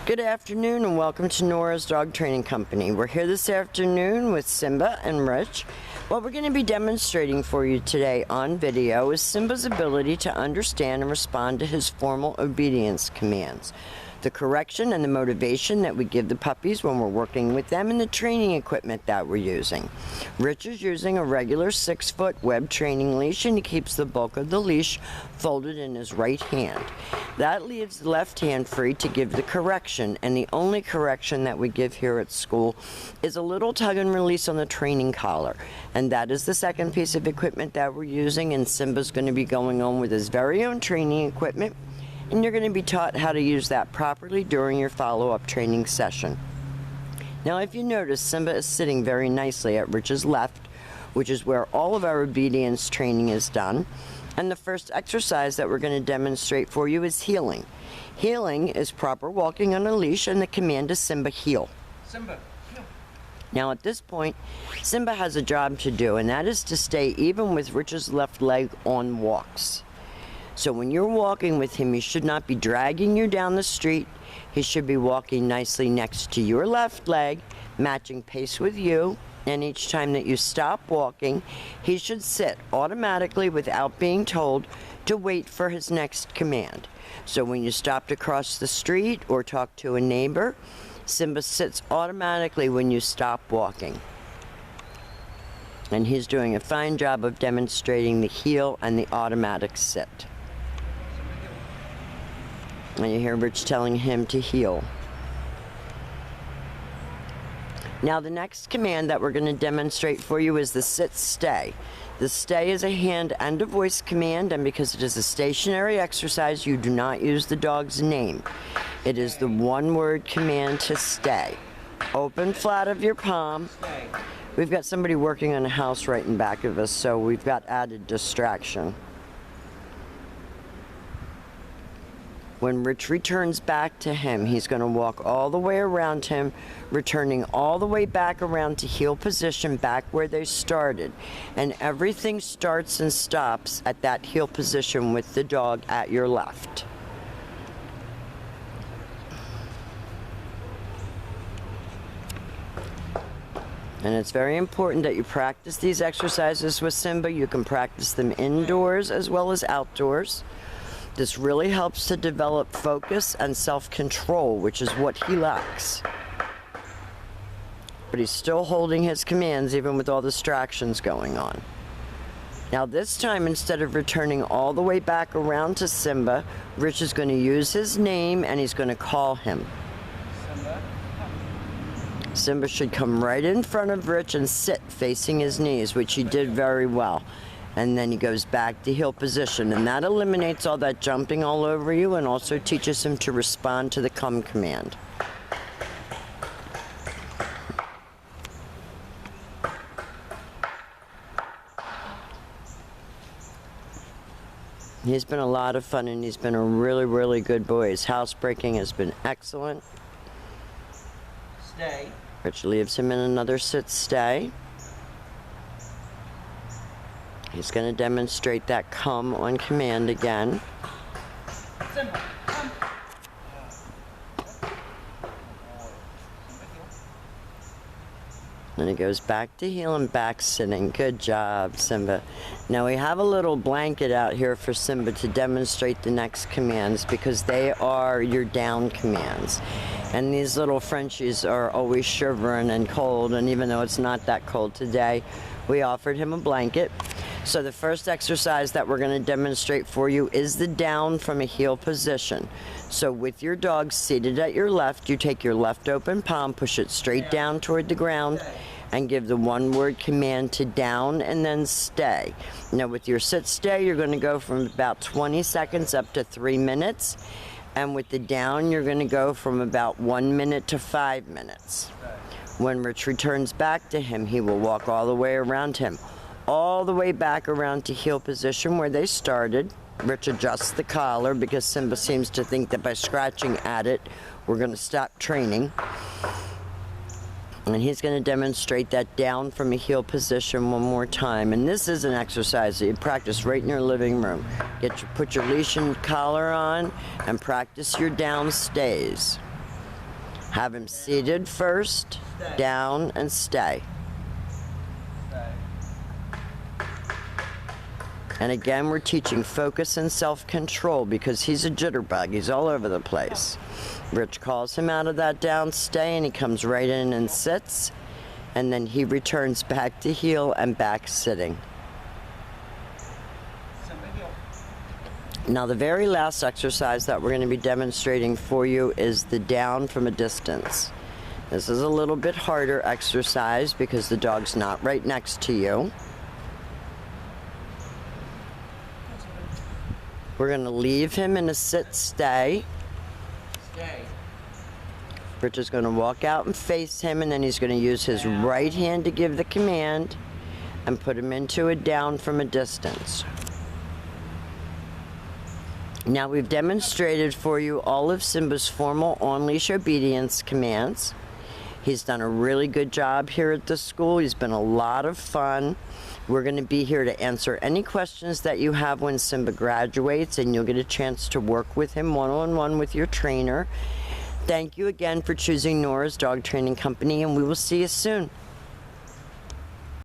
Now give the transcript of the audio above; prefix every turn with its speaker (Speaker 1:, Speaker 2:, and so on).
Speaker 1: Good afternoon and welcome to Nora's Dog Training Company. We're here this afternoon with Simba and Rich. What we're going to be demonstrating for you today on video is Simba's ability to understand and respond to his formal obedience commands, the correction and the motivation that we give the puppies when we're working with them, and the training equipment that we're using. Rich is using a regular 6-foot web training leash, and he keeps the bulk of the leash folded in his right hand. That leaves the left hand free to give the correction, and the only correction that we give here at school is a little tug and release on the training collar, and that is the second piece of equipment that we're using. And Simba's going to be going on with his very own training equipment, and you're going to be taught how to use that properly during your follow-up training session. Now, if you notice, Simba is sitting very nicely at Rich's left, which is where all of our obedience training is done. And the first exercise that we're going to demonstrate for you is heeling. Heeling is proper walking on a leash, and the command is Simba, heel.
Speaker 2: Simba, heel.
Speaker 1: Now at this point, Simba has a job to do, and that is to stay even with Rich's left leg on walks. So when you're walking with him, he should not be dragging you down the street. He should be walking nicely next to your left leg, matching pace with you. And each time that you stop walking, he should sit automatically without being told to wait for his next command. So when you stop to cross the street or talk to a neighbor, Simba sits automatically when you stop walking. And he's doing a fine job of demonstrating the heel and the automatic sit. And you hear Rich telling him to heel. Now the next command that we're going to demonstrate for you is the sit-stay. The stay is a hand and a voice command, and because it is a stationary exercise, you do not use the dog's name. It is the one-word command to stay. Open flat of your palm. We've got somebody working on a house right in back of us, so we've got added distraction. When Rich returns back to him, he's going to walk all the way around him, returning all the way back around to heel position, back where they started. And everything starts and stops at that heel position with the dog at your left. And it's very important that you practice these exercises with Simba. You can practice them indoors as well as outdoors. This really helps to develop focus and self-control, which is what he lacks. But he's still holding his commands even with all the distractions going on. Now this time, instead of returning all the way back around to Simba, Rich is going to use his name and he's going to call him.
Speaker 2: Simba.
Speaker 1: Simba should come right in front of Rich and sit facing his knees, which he did very well. And then he goes back to heel position, and that eliminates all that jumping all over you and also teaches him to respond to the come command. He's been a lot of fun, and he's been a really, really good boy. His housebreaking has been excellent.
Speaker 2: Stay.
Speaker 1: Rich leaves him in another sit-stay. He's going to demonstrate that come on command again.
Speaker 2: Simba, come.
Speaker 1: Then he goes back to heel and back sitting. Good job, Simba. Now we have a little blanket out here for Simba to demonstrate the next commands, because they are your down commands. And these little Frenchies are always shivering and cold, and even though it's not that cold today, we offered him a blanket. So the first exercise that we're going to demonstrate for you is the down from a heel position. So with your dog seated at your left, you take your left open palm, push it straight down toward the ground, and give the one-word command to down and then stay. Now with your sit-stay, you're going to go from about 20 seconds up to 3 minutes. And with the down, you're going to go from about 1 minute to 5 minutes. When Rich returns back to him, he will walk all the way around him, all the way back around to heel position where they started. Rich adjusts the collar because Simba seems to think that by scratching at it, we're going to stop training. And he's going to demonstrate that down from a heel position one more time. And this is an exercise that you practice right in your living room. Put your leash and collar on and practice your down stays. Have him seated first, down, and stay.
Speaker 2: Stay.
Speaker 1: And again, we're teaching focus and self-control because he's a jitterbug. He's all over the place. Rich calls him out of that down stay, and he comes right in and sits. And then he returns back to heel and back sitting.
Speaker 2: Simba, heel.
Speaker 1: Now, the very last exercise that we're going to be demonstrating for you is the down from a distance. This is a little bit harder exercise because the dog's not right next to you. We're going to leave him in a sit-stay.
Speaker 2: Stay.
Speaker 1: Rich is going to walk out and face him, and then he's going to use his right hand to give the command and put him into a down from a distance. Now, we've demonstrated for you all of Simba's formal on-leash obedience commands. He's done a really good job here at the school. He's been a lot of fun. We're going to be here to answer any questions that you have when Simba graduates, and you'll get a chance to work with him one-on-one with your trainer. Thank you again for choosing Nora's Dog Training Company, and we will see you soon.